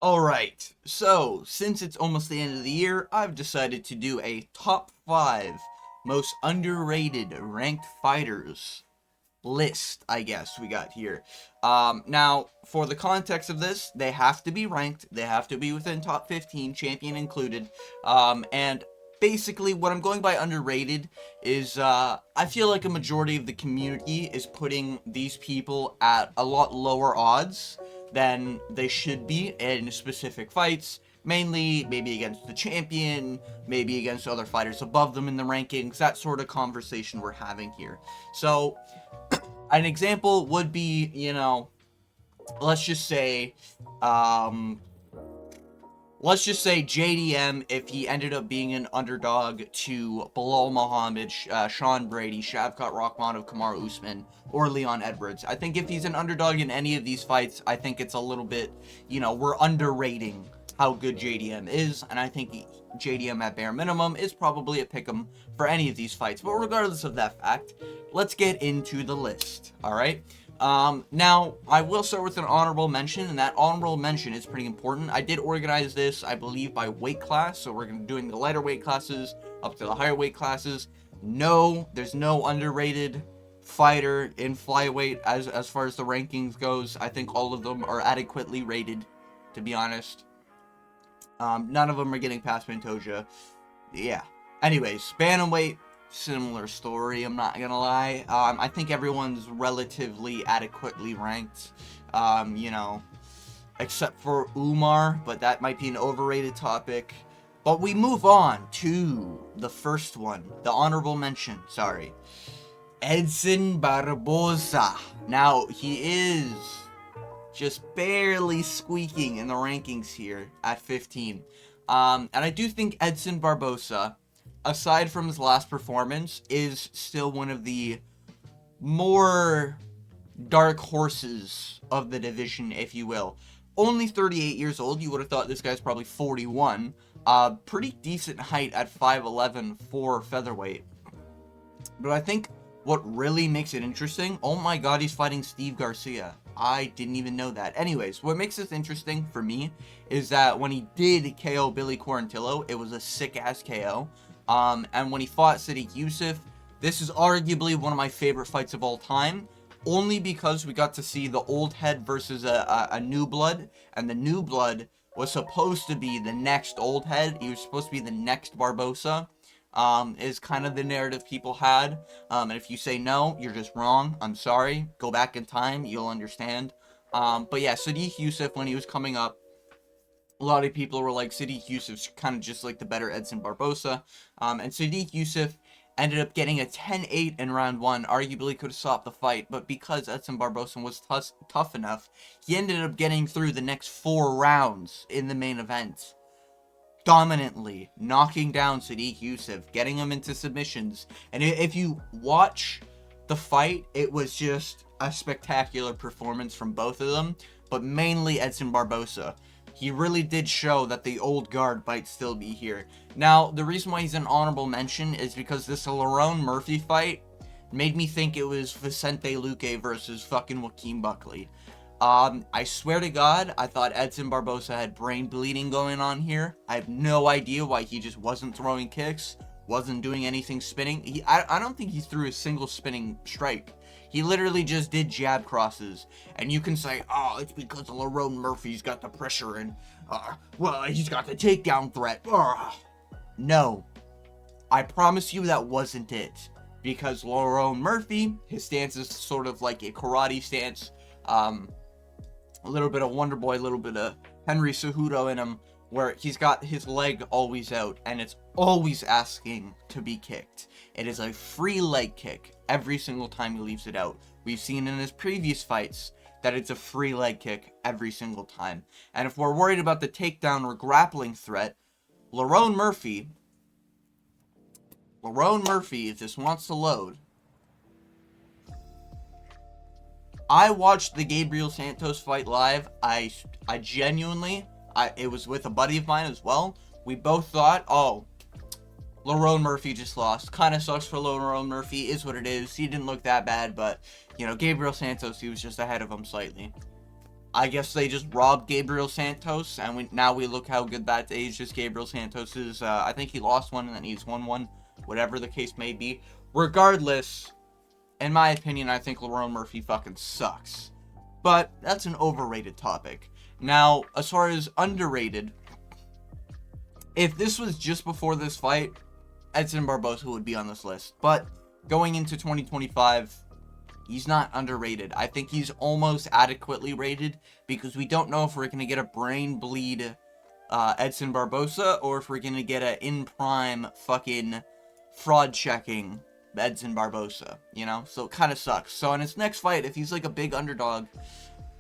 Alright, so since it's almost the end of the year, I've decided to do a top 5 most underrated ranked fighters list, I guess, we got here. Now, for the context of this, they have to be ranked, they have to be within top 15, champion included, and basically what I'm going by underrated is, I feel like a majority of the community is putting these people at a lot lower odds than they should be in specific fights, mainly maybe against the champion, maybe against other fighters above them in the rankings, that sort of conversation we're having here. So, an example would be, let's just say, um, let's just say JDM, if he ended up being an underdog to Bilal Muhammad, Sean Brady, Shavkat Rakhmonov, Kamaru Usman, or Leon Edwards. I think if he's an underdog in any of these fights, I think it's a little bit, we're underrating how good JDM is, and I think JDM at bare minimum is probably a pick'em for any of these fights. But regardless of that fact, let's get into the list, alright? Now, I will start with an honorable mention, and that honorable mention is pretty important. I did organize this, I believe, by weight class, so we're going to be doing the lighter weight classes up to the higher weight classes. No, there's no underrated fighter in flyweight as far as the rankings goes. I think all of them are adequately rated, to be honest. None of them are getting past Pantoja. Yeah. Anyways, bantamweight, similar story, I'm not gonna lie. I think everyone's relatively adequately ranked, except for Umar, but that might be an overrated topic. But we move on to the first one, the honorable mention, sorry. Edson Barboza. Now, he is just barely squeaking in the rankings here at 15. And I do think Edson Barboza, aside from his last performance, is still one of the more dark horses of the division, if you will. Only 38 years old, you would have thought this guy's probably 41. Pretty decent height at 5'11 for featherweight. But I think what really makes it interesting, oh my god, he's fighting Steve Garcia. I didn't even know that. Anyways, what makes this interesting for me is that when he did KO Billy Quarantillo, it was a sick-ass KO. And when he fought Sadiq Youssef, this is arguably one of my favorite fights of all time, only because we got to see the old head versus a new blood, and the new blood was supposed to be the next old head. He was supposed to be the next Barbosa, is kind of the narrative people had. And if you say no, you're just wrong. I'm sorry. Go back in time. You'll understand. But yeah, Sadiq Youssef, when he was coming up, a lot of people were like, Sadiq Youssef's kind of just like the better Edson Barboza. And Sadiq Youssef ended up getting a 10-8 in round 1. Arguably could have stopped the fight, but because Edson Barboza was tough enough, he ended up getting through the next 4 rounds in the main event, dominantly knocking down Sadiq Youssef, getting him into submissions. And if you watch the fight, it was just a spectacular performance from both of them, but mainly Edson Barboza. He really did show that the old guard might still be here. Now, the reason why he's an honorable mention is because this Lerone Murphy fight made me think it was Vicente Luque versus fucking Joaquin Buckley. I swear to God, I thought Edson Barboza had brain bleeding going on here. I have no idea why he just wasn't throwing kicks, wasn't doing anything spinning. I don't think he threw a single spinning strike. He literally just did jab crosses. And you can say, oh, it's because Lerone Murphy's got the pressure and, well, he's got the takedown threat. No. I promise you that wasn't it. Because Lerone Murphy, his stance is sort of like a karate stance. A little bit of Wonder Boy, a little bit of Henry Cejudo in him, where he's got his leg always out, and it's always asking to be kicked. It is a free leg kick every single time he leaves it out. We've seen in his previous fights that it's a free leg kick every single time. And if we're worried about the takedown or grappling threat, Lerone Murphy, if this wants to load, I watched the Gabriel Santos fight live. I genuinely, it was with a buddy of mine as well. We both thought, oh, Lerone Murphy just lost. Kind of sucks for Lerone Murphy, is what it is. He didn't look that bad, but, Gabriel Santos, he was just ahead of him slightly. I guess they just robbed Gabriel Santos, and now we look how good that ages Gabriel Santos is. I think he lost one and then he's won one, whatever the case may be. Regardless, in my opinion, I think Lerone Murphy fucking sucks. But that's an overrated topic. Now, as far as underrated, if this was just before this fight, Edson Barboza would be on this list. But going into 2025, he's not underrated. I think he's almost adequately rated because we don't know if we're going to get a brain bleed Edson Barboza or if we're going to get a in-prime fucking fraud checking Edson Barboza, you know? So it kind of sucks. So in his next fight, if he's like a big underdog,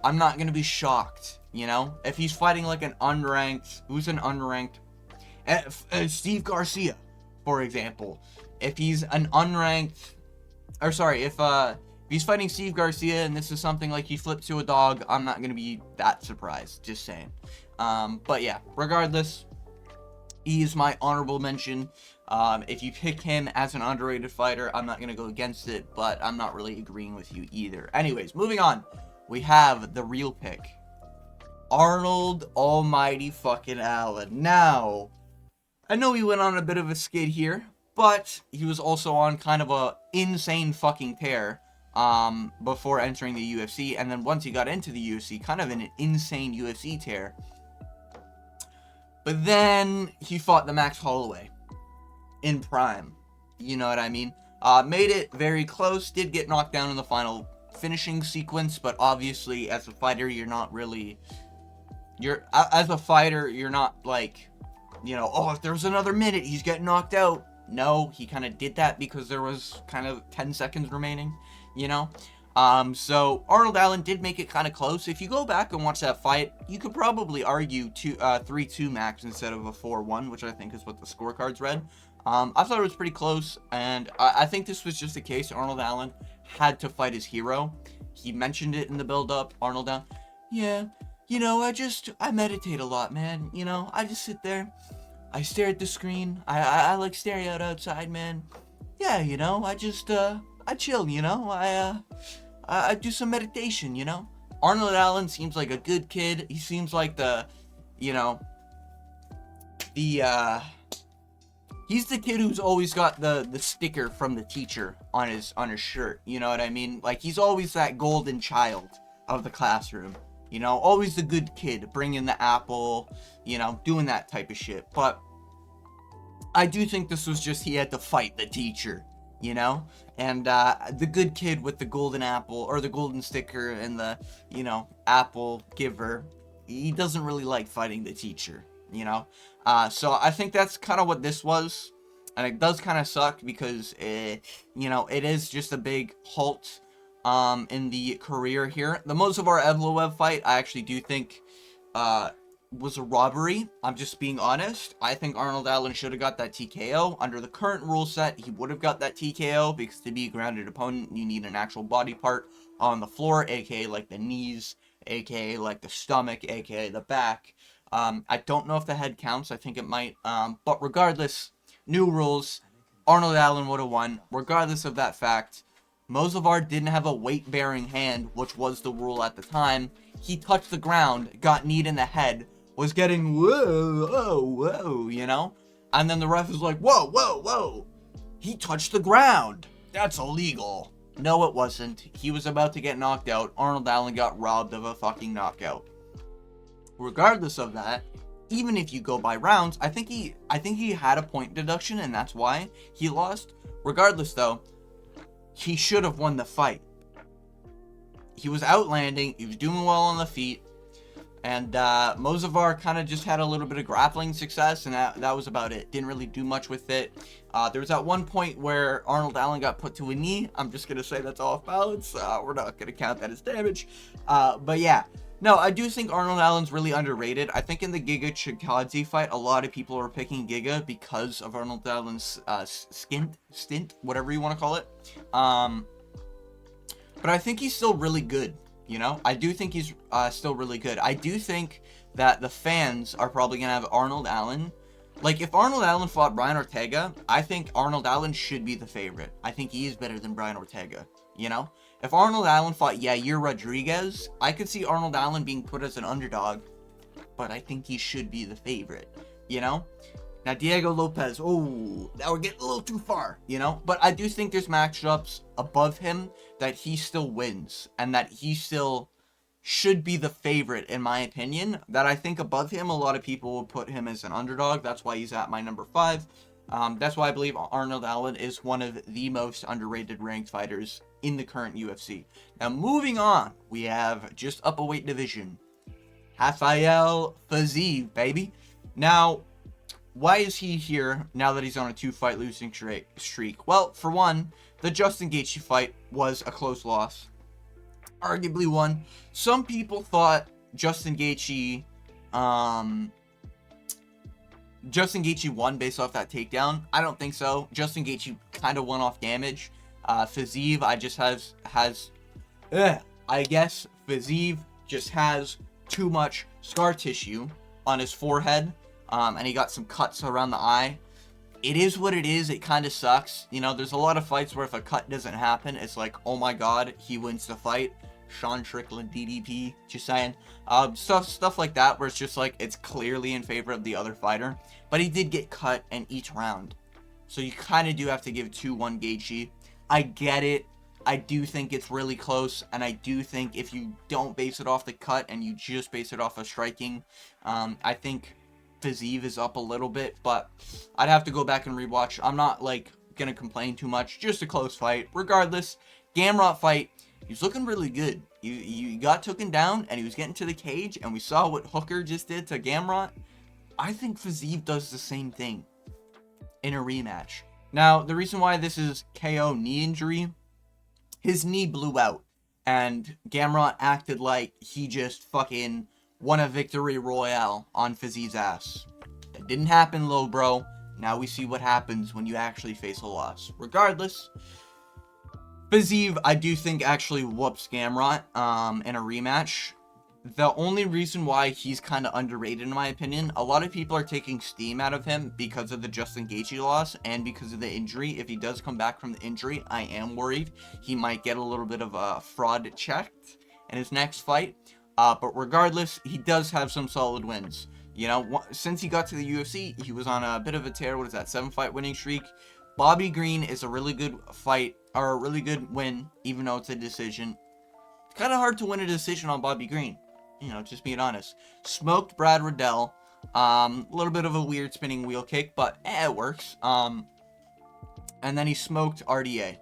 I'm not going to be shocked, you know? If he's fighting like an unranked, who's an unranked? Steve Garcia, for example. If he's an unranked, or sorry, if he's fighting Steve Garcia and this is something like he flipped to a dog, I'm not going to be that surprised, just saying. But yeah, regardless, he is my honorable mention. If you pick him as an underrated fighter, I'm not going to go against it, but I'm not really agreeing with you either. Anyways, moving on. We have the real pick. Arnold Almighty fucking Allen. Now, I know he went on a bit of a skid here, but he was also on kind of a insane fucking tear before entering the UFC, and then once he got into the UFC, kind of an insane UFC tear. But then he fought the Max Holloway in prime. You know what I mean? Made it very close, did get knocked down in the final finishing sequence, but obviously as a fighter, you're not like, you know, oh, if there's another minute, he's getting knocked out. No, he kind of did that because there was kind of 10 seconds remaining, you know? So Arnold Allen did make it kind of close. If you go back and watch that fight, you could probably argue 3-2 max instead of a 4-1, which I think is what the scorecards read. I thought it was pretty close, and I think this was just a case Arnold Allen had to fight his hero. He mentioned it in the build-up, Arnold Allen. Yeah, you know, I meditate a lot, man. You know, I just sit there, I stare at the screen, I like staring out outside, man. Yeah, you know, I chill, you know, I do some meditation, you know. Arnold Allen seems like a good kid. He seems like he's the kid who's always got the sticker from the teacher on his shirt, you know what I mean? Like, he's always that golden child of the classroom, you know, always the good kid, bringing the apple, you know, doing that type of shit. But I do think this was just, he had to fight the teacher, you know? And the good kid with the golden apple, or the golden sticker and the, you know, apple giver, he doesn't really like fighting the teacher, you know? So I think that's kind of what this was. And it does kind of suck because, you know, it is just a big halt in the career here. The Mozavar Evloev fight, I actually do think was a robbery. I'm just being honest. I think Arnold Allen should have got that TKO. Under the current rule set, he would have got that TKO because to be a grounded opponent, you need an actual body part on the floor, aka like the knees, aka like the stomach, aka the back. I don't know if the head counts. I think it might. But regardless, new rules. Arnold Allen would have won. Regardless of that fact, Mozavar didn't have a weight-bearing hand, which was the rule at the time. He touched the ground, got kneed in the head, was getting whoa, whoa, whoa, you know? And then the ref is like, whoa, whoa, whoa. He touched the ground. That's illegal. No, it wasn't. He was about to get knocked out. Arnold Allen got robbed of a fucking knockout. Regardless of that, even if you go by rounds, I think he had a point deduction and that's why he lost. Regardless though, he should have won the fight. He was outlanding, he was doing well on the feet, and Mozavar kind of just had a little bit of grappling success, and that was about it. Didn't really do much with it. There was at one point where Arnold Allen got put to a knee. I'm just going to say that's off balance. We're not going to count that as damage. But yeah. No, I do think Arnold Allen's really underrated. I think in the Giga Chikadze fight, a lot of people are picking Giga because of Arnold Allen's stint, whatever you want to call it. But I think he's still really good, you know? I do think he's still really good. I do think that the fans are probably going to have Arnold Allen. Like, if Arnold Allen fought Brian Ortega, I think Arnold Allen should be the favorite. I think he is better than Brian Ortega, you know? If Arnold Allen fought Yair Rodriguez, I could see Arnold Allen being put as an underdog, but I think he should be the favorite, you know? Now, Diego Lopez, oh, now we're getting a little too far, you know? But I do think there's matchups above him that he still wins, and that he still should be the favorite, in my opinion. That I think above him, a lot of people will put him as an underdog. That's why he's at my number 5. That's why I believe Arnold Allen is one of the most underrated ranked fighters in the current UFC. Now, moving on, we have just up a weight division. Rafael Fiziev, baby. Now, why is he here now that he's on a 2-fight losing streak? Well, for one, the Justin Gaethje fight was a close loss. Arguably won. Some people thought Justin Gaethje won based off that takedown. I don't think so. Justin Gaethje kind of won off damage. Fiziev, I guess Fiziev just has too much scar tissue on his forehead, and he got some cuts around the eye. It is what it is. It kind of sucks. You know, there's a lot of fights where if a cut doesn't happen, it's like, oh my god, he wins the fight. Sean Strickland, DDP, just saying. Stuff like that, where it's just like, it's clearly in favor of the other fighter. But he did get cut in each round. So you kind of do have to give 2-1 Gaethje. I get it. I do think it's really close, and I do think if you don't base it off the cut and you just base it off of striking, I think Fiziev is up a little bit, but I'd have to go back and rewatch. I'm not, like, gonna complain too much. Just a close fight. Regardless, Gamrot fight, he's looking really good. He got taken down, and he was getting to the cage, and we saw what Hooker just did to Gamrot. I think Fiziev does the same thing in a rematch. Now, the reason why this is KO knee injury, his knee blew out, and Gamrot acted like he just fucking won a victory royale on Fiziev's ass. That didn't happen, little bro. Now we see what happens when you actually face a loss. Regardless, Fiziev, I do think, actually whoops Gamrot in a rematch. The only reason why he's kind of underrated, in my opinion, a lot of people are taking steam out of him because of the Justin Gaethje loss and because of the injury. If he does come back from the injury, I am worried he might get a little bit of a fraud checked in his next fight. But regardless, he does have some solid wins. You know, since he got to the UFC, he was on a bit of a tear. What is that, 7-fight winning streak? Bobby Green is a really good fight, or a really good win, even though it's a decision. It's kind of hard to win a decision on Bobby Green. You know, just being honest. Smoked Brad Riddell. A little bit of a weird spinning wheel kick, but it works. And then he smoked RDA,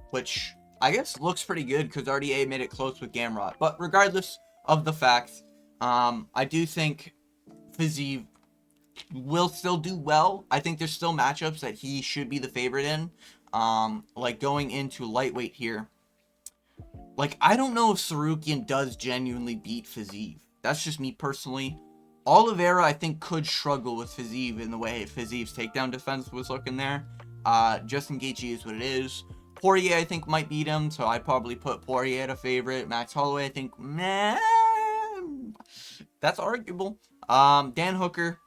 which I guess looks pretty good because RDA made it close with Gamrot. But regardless of the fact, I do think Fiziev will still do well. I think there's still matchups that he should be the favorite in. Like going into lightweight here. Like, I don't know if Sarukian does genuinely beat Fiziev. That's just me personally. Oliveira, I think, could struggle with Fiziev in the way Fiziev's takedown defense was looking there. Justin Gaethje is what it is. Poirier, I think, might beat him, so I'd probably put Poirier at a favorite. Max Holloway, I think, man, that's arguable. Dan Hooker,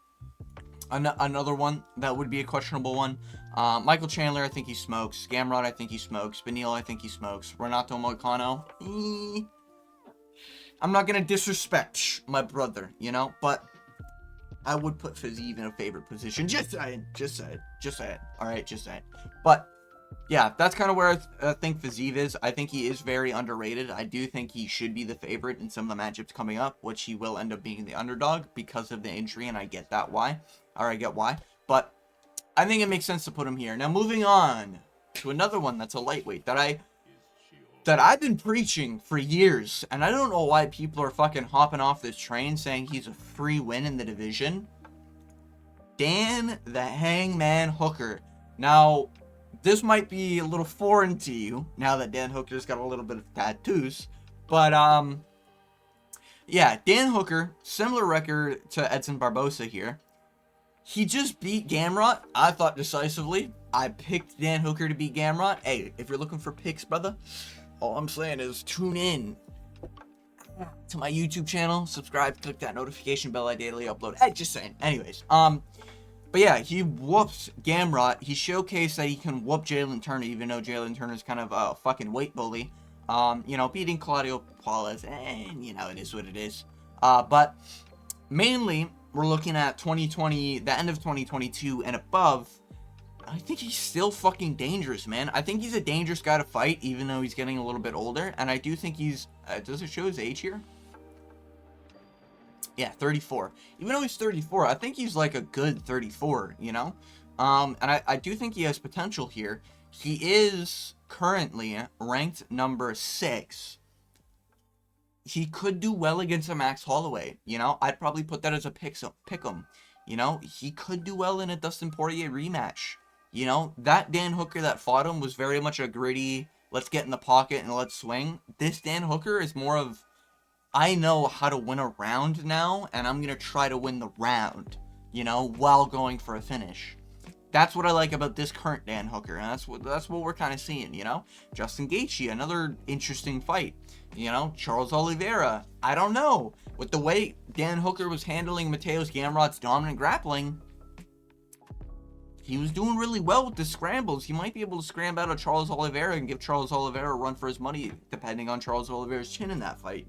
another one that would be a questionable one. Michael Chandler, I think he smokes. Gamrot, I think he smokes. Beneil, I think he smokes. Renato Moicano, I'm not gonna disrespect my brother, you know, but I would put Fiziev in a favorite position. Just saying. Alright, just saying. But yeah, that's kind of where I think Fiziev is. I think he is very underrated. I do think he should be the favorite in some of the matchups coming up, which he will end up being the underdog because of the injury, and I get that why. Or I get why. But I think it makes sense to put him here. Now, moving on to another one that's a lightweight that I've been preaching for years, and I don't know why people are fucking hopping off this train saying he's a free win in the division. Dan the Hangman Hooker. Now, this might be a little foreign to you now that Dan Hooker's got a little bit of tattoos, but yeah, Dan Hooker, similar record to Edson Barboza here. He just beat Gamrot, I thought, decisively. I picked Dan Hooker to beat Gamrot. Hey, if you're looking for picks, brother, all I'm saying is tune in to my YouTube channel, subscribe, click that notification bell. I daily upload. Hey, just saying. Anyways, but yeah, he whoops Gamrot. He showcased that he can whoop Jalen Turner, even though Jalen Turner's kind of a fucking weight bully. Beating Claudio Paulus, and, it is what it is. But mainly, we're looking at 2020, the end of 2022 and above. I think he's still fucking dangerous, man. I think he's a dangerous guy to fight, even though he's getting a little bit older. And I do think he's, does it show his age here? Yeah, 34. Even though he's 34, I think he's like a good 34, And I do think he has potential here. He is currently ranked number 6. He could do well against a Max Holloway, I'd probably put that as a pick 'em. He could do well in a Dustin Poirier rematch. That Dan Hooker that fought him was very much a gritty, let's get in the pocket and let's swing. This Dan Hooker is more of, I know how to win a round now, and I'm going to try to win the round, while going for a finish. That's what I like about this current Dan Hooker, and that's what we're kind of seeing, Justin Gaethje, another interesting fight. Charles Oliveira, I don't know. With the way Dan Hooker was handling Mateus Gamrot's dominant grappling, he was doing really well with the scrambles. He might be able to scram out of Charles Oliveira and give Charles Oliveira a run for his money, depending on Charles Oliveira's chin in that fight,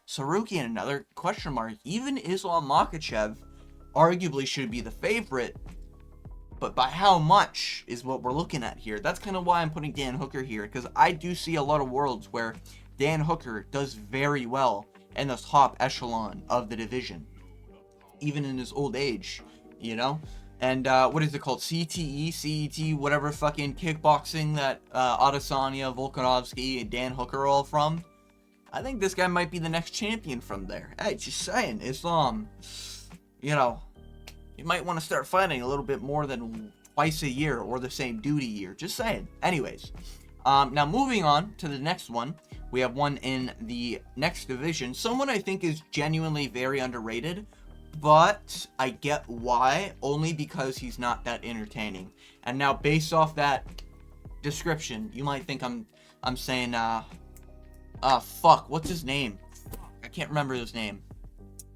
Sarukian, another question mark. Even Islam Makhachev arguably should be the favorite, but by how much is what we're looking at here. That's kind of why I'm putting Dan Hooker here, because I do see a lot of worlds where Dan Hooker does very well in the top echelon of the division, even in his old age, And what is it called? CTE, CET, whatever fucking kickboxing that Adesanya, Volkanovski, and Dan Hooker are all from. I think this guy might be the next champion from there. Hey, just saying, Islam, you might want to start fighting a little bit more than twice a year or the same dude a year. Just saying. Anyways, now moving on to the next one. We have one in the next division. Someone I think is genuinely very underrated, but I get why, only because he's not that entertaining. And now, based off that description, you might think I'm saying, fuck, what's his name? I can't remember his name.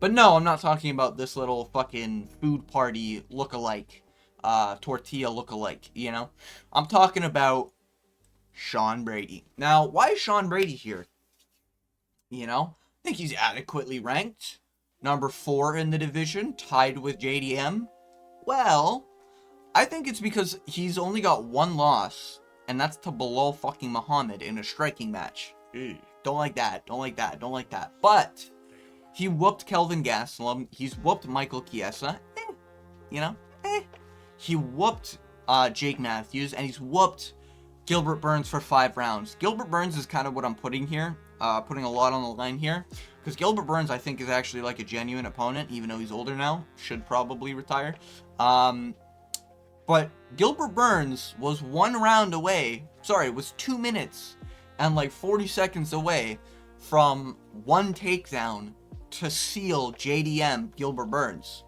But no, I'm not talking about this little fucking food party look-alike, tortilla look-alike, I'm talking about Sean Brady. Now, why is Sean Brady here? I think he's adequately ranked. Number 4 in the division, tied with JDM. Well, I think it's because he's only got one loss, and that's to Belal fucking Muhammad in a striking match. Don't like that. But he whooped Kelvin Gastelum. He's whooped Michael Chiesa. He whooped Jake Matthews, and he's whooped Gilbert Burns for 5 rounds. Gilbert Burns is kind of what I'm putting here, putting a lot on the line here, because Gilbert Burns, I think, is actually like a genuine opponent, even though he's older now, should probably retire. But Gilbert Burns was 2 minutes and like 40 seconds away from one takedown to seal JDM Gilbert Burns.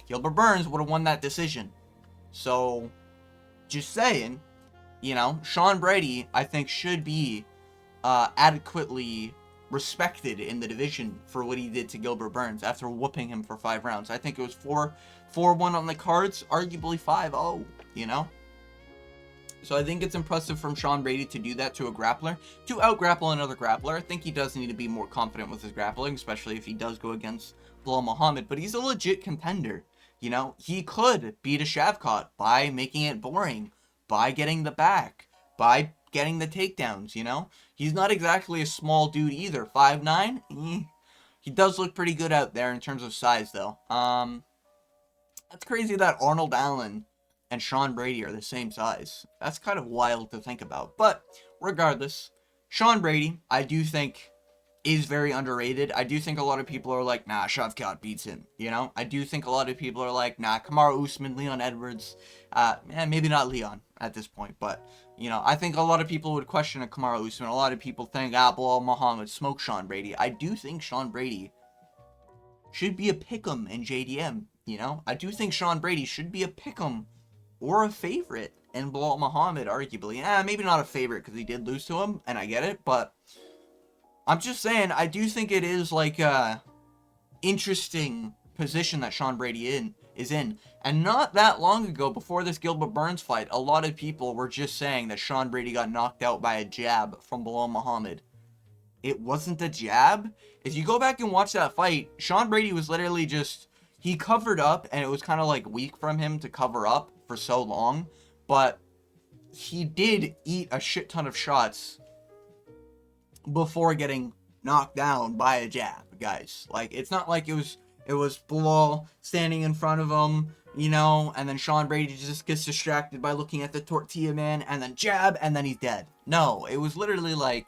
Gilbert Burns would have won that decision. So, just saying, Sean Brady, I think, should be adequately respected in the division for what he did to Gilbert Burns after whooping him for 5 rounds. I think it was 4-1 on the cards, arguably 5-0, So I think it's impressive from Sean Brady to do that to a grappler, to out-grapple another grappler. I think he does need to be more confident with his grappling, especially if he does go against Belal Muhammad, but he's a legit contender, He could beat a Shavkat by making it boring, by getting the back, by getting the takedowns, He's not exactly a small dude either. 5'9"? He does look pretty good out there in terms of size, though. That's crazy that Arnold Allen and Sean Brady are the same size. That's kind of wild to think about. But regardless, Sean Brady, I do think, is very underrated. I do think a lot of people are like, nah, Shavkat beats him, I do think a lot of people are like, nah, Kamaru Usman, Leon Edwards, maybe not Leon at this point, but, I think a lot of people would question a Kamaru Usman. A lot of people think, Belal Muhammad smoked Sean Brady. I do think Sean Brady should be a pick'em in JDM, I do think Sean Brady should be a pick'em or a favorite in Belal Muhammad, arguably. Maybe not a favorite because he did lose to him, and I get it, but I'm just saying, I do think it is like a interesting position that Sean Brady is in. And not that long ago, before this Gilbert Burns fight, a lot of people were just saying that Sean Brady got knocked out by a jab from Belal Muhammad. it wasn't the jab. If you go back and watch that fight, Sean Brady was literally just, he covered up, and it was kind of like weak from him to cover up for so long, but he did eat a shit ton of shots before getting knocked down by a jab, guys. Like, it's not like it was Bilal standing in front of him, you know, and then Sean Brady just gets distracted by looking at the tortilla man, and then jab, and then he's dead. No, it was literally like,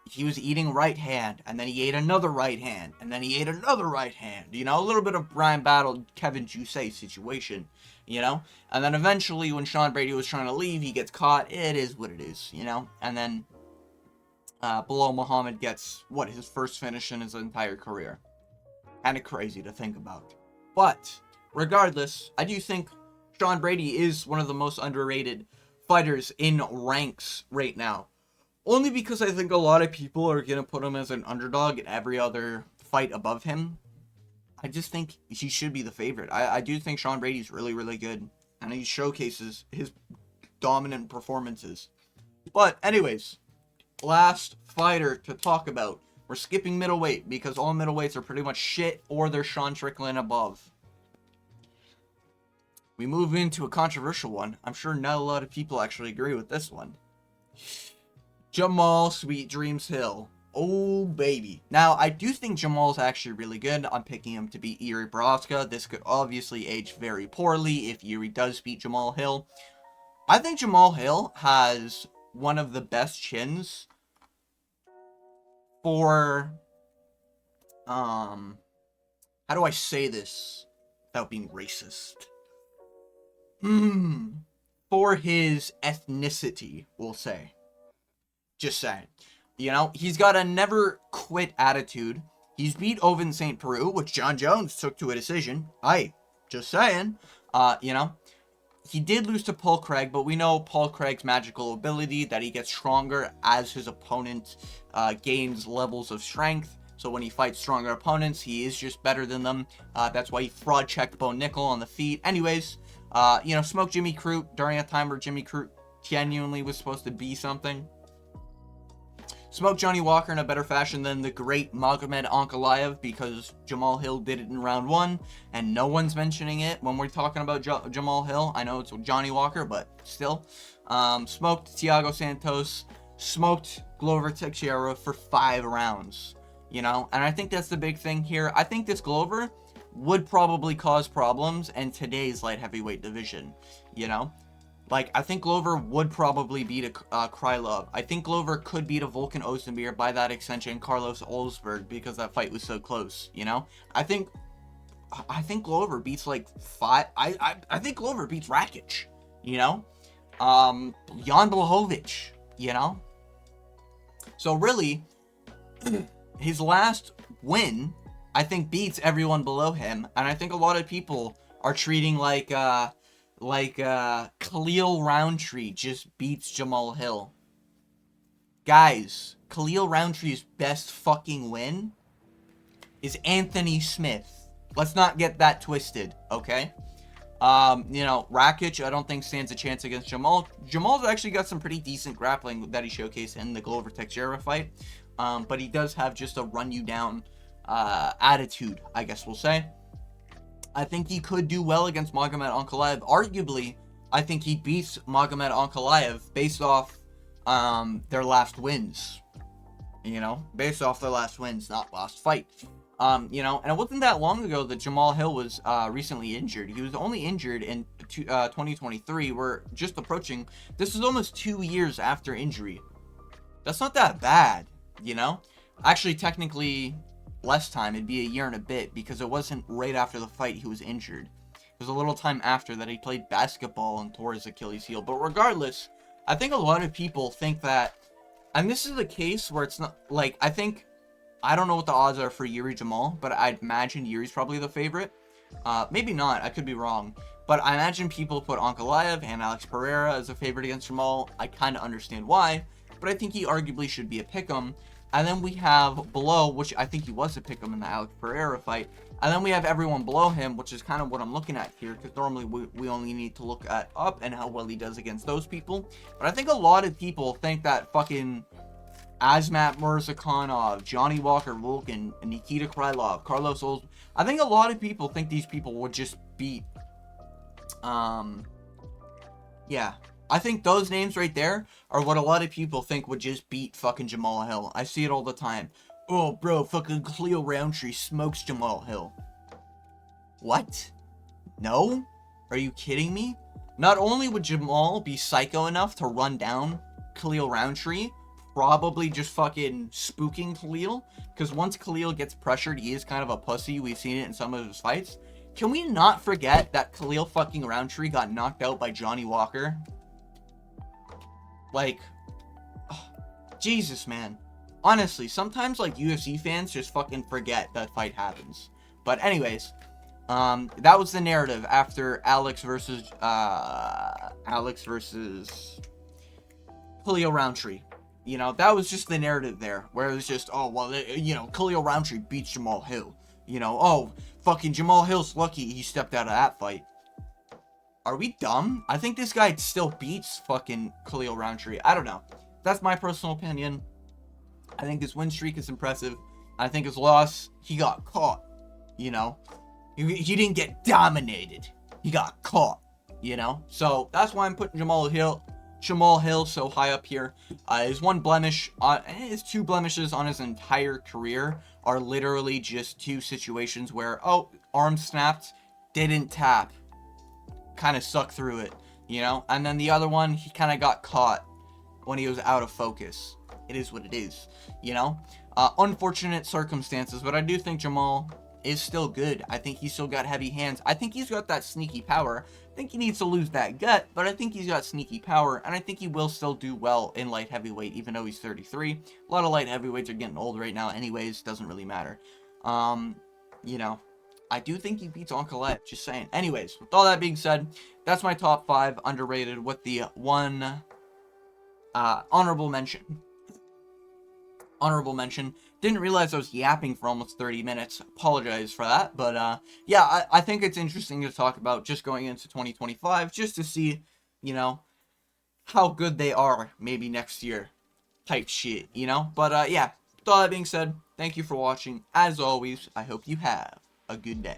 he was eating right hand, and then he ate another right hand, and then he ate another right hand, you know, a little bit of Brian Battle, Kevin Jusay situation, you know, and then eventually when Sean Brady was trying to leave, he gets caught. It is what it is, you know, and then Bilal Muhammad gets, his first finish in his entire career. Kind of crazy to think about. But, regardless, I do think Sean Brady is one of the most underrated fighters in ranks right now. Only because I think a lot of people are going to put him as an underdog in every other fight above him. I just think he should be the favorite. I do think Sean Brady's really, really good. And he showcases his dominant performances. But, anyways, last fighter to talk about. We're skipping middleweight because all middleweights are pretty much shit or they're Sean Strickland above. We move into a controversial one. I'm sure not a lot of people actually agree with this one. Jamal Sweet Dreams Hill. Oh, baby. Now, I do think Jamal's actually really good. I'm picking him to beat Yuri Prochazka. This could obviously age very poorly if Yuri does beat Jamal Hill. I think Jamal Hill has one of the best chins for, how do I say this without being racist? For his ethnicity, we'll say. Just saying. You know, he's got a never quit attitude. He's beat Ovince St. Preux, which John Jones took to a decision. Just saying. You know, he did lose to Paul Craig, but we know Paul Craig's magical ability that he gets stronger as his opponent gains levels of strength. So when he fights stronger opponents, he is just better than them. That's why he fraud checked Bo Nickel on the feet. Anyways, you know, smoked Jimmy Crute during a time where Jimmy Crute genuinely was supposed to be something. Smoked Johnny Walker in a better fashion than the great Magomed Ankalaev because Jamal Hill did it in round 1, and no one's mentioning it when we're talking about Jamal Hill. I know it's Johnny Walker, but still. Smoked Thiago Santos, smoked Glover Teixeira for 5 rounds, you know? And I think that's the big thing here. I think this Glover would probably cause problems in today's light heavyweight division, you know? Like, I think Glover would probably beat a Krylov. I think Glover could beat a Volkan Ozdemir, by that extension, Carlos Olsberg, because that fight was so close, you know? I think Glover beats, like, 5... I think Glover beats Rakic, you know? Jan Blachowicz, you know? So, really, his last win, I think, beats everyone below him, and I think a lot of people are treating, like Khalil Roundtree just beats Jamal Hill. Guys, Khalil Roundtree's best fucking win is Anthony Smith. Let's not get that twisted, okay? You know, Rakic, I don't think stands a chance against Jamal. Jamal's actually got some pretty decent grappling that he showcased in the Glover Teixeira fight. But he does have just a run-you-down attitude, I guess we'll say. I think he could do well against Magomed Ankalaev. Arguably, I think he beats Magomed Ankalaev based off their last wins. You know, based off their last wins, not last fight. You know, and it wasn't that long ago that Jamal Hill was recently injured. He was only injured in 2023. We're just approaching. This is almost 2 years after injury. That's not that bad, you know? Actually, technically, less time. It'd be a year and a bit because it wasn't right after the fight he was injured. It was a little time after that he played basketball and tore his Achilles heel. But regardless, I think a lot of people think that, and this is a case where it's not, like, I don't know what the odds are for Yuri Jamal, but I'd imagine Yuri's probably the favorite. Maybe not, I could be wrong. But I imagine people put Ankalaev and Alex Pereira as a favorite against Jamal. I kind of understand why, but I think he arguably should be a pick'em. And then we have below, which I think he was a pick'em in the Alex Pereira fight. And then we have everyone below him, which is kind of what I'm looking at here, because normally we only need to look at up and how well he does against those people. But I think a lot of people think that fucking Azmat Murzakanov, Johnny Walker Volkan, Nikita Krylov, Carlos Ols. I think a lot of people think these people would just beat, yeah. I think those names right there are what a lot of people think would just beat fucking Jamal Hill. I see it all the time. Oh, bro, fucking Khalil Roundtree smokes Jamal Hill. What? No? Are you kidding me? Not only would Jamal be psycho enough to run down Khalil Roundtree, probably just fucking spooking Khalil, because once Khalil gets pressured, he is kind of a pussy. We've seen it in some of his fights. Can we not forget that Khalil fucking Roundtree got knocked out by Johnny Walker? Like, oh, Jesus, man. Honestly, sometimes, like, UFC fans just fucking forget that fight happens. But anyways, that was the narrative after Alex versus Khalil Roundtree. You know, that was just the narrative there, where it was just, oh, well, you know, Khalil Roundtree beats Jamal Hill. You know, oh, fucking Jamal Hill's lucky he stepped out of that fight. Are we dumb? I think this guy still beats fucking Khalil Roundtree. I don't know. That's my personal opinion. I think his win streak is impressive. I think his loss, he got caught. You know? He didn't get dominated. He got caught. You know? So, that's why I'm putting Jamal Hill so high up here. His one blemish, his two blemishes on his entire career are literally just two situations where, oh, arm snapped, didn't tap. Kind of sucked through it, you know? And then the other one, he kind of got caught when he was out of focus. It is what it is, you know? Unfortunate circumstances, but I do think Jamal is still good. I think he's still got heavy hands. I think he's got that sneaky power. I think he needs to lose that gut, but I think he's got sneaky power, and I think he will still do well in light heavyweight, even though he's 33. A lot of light heavyweights are getting old right now anyways, doesn't really matter. You know, I do think he beats Ankalaev, just saying. Anyways, with all that being said, that's my top 5 underrated with the one honorable mention. Honorable mention. Didn't realize I was yapping for almost 30 minutes. Apologize for that. But, yeah, I think it's interesting to talk about just going into 2025, just to see, you know, how good they are maybe next year type shit, you know? But, yeah, with all that being said, thank you for watching. As always, I hope you have a good day.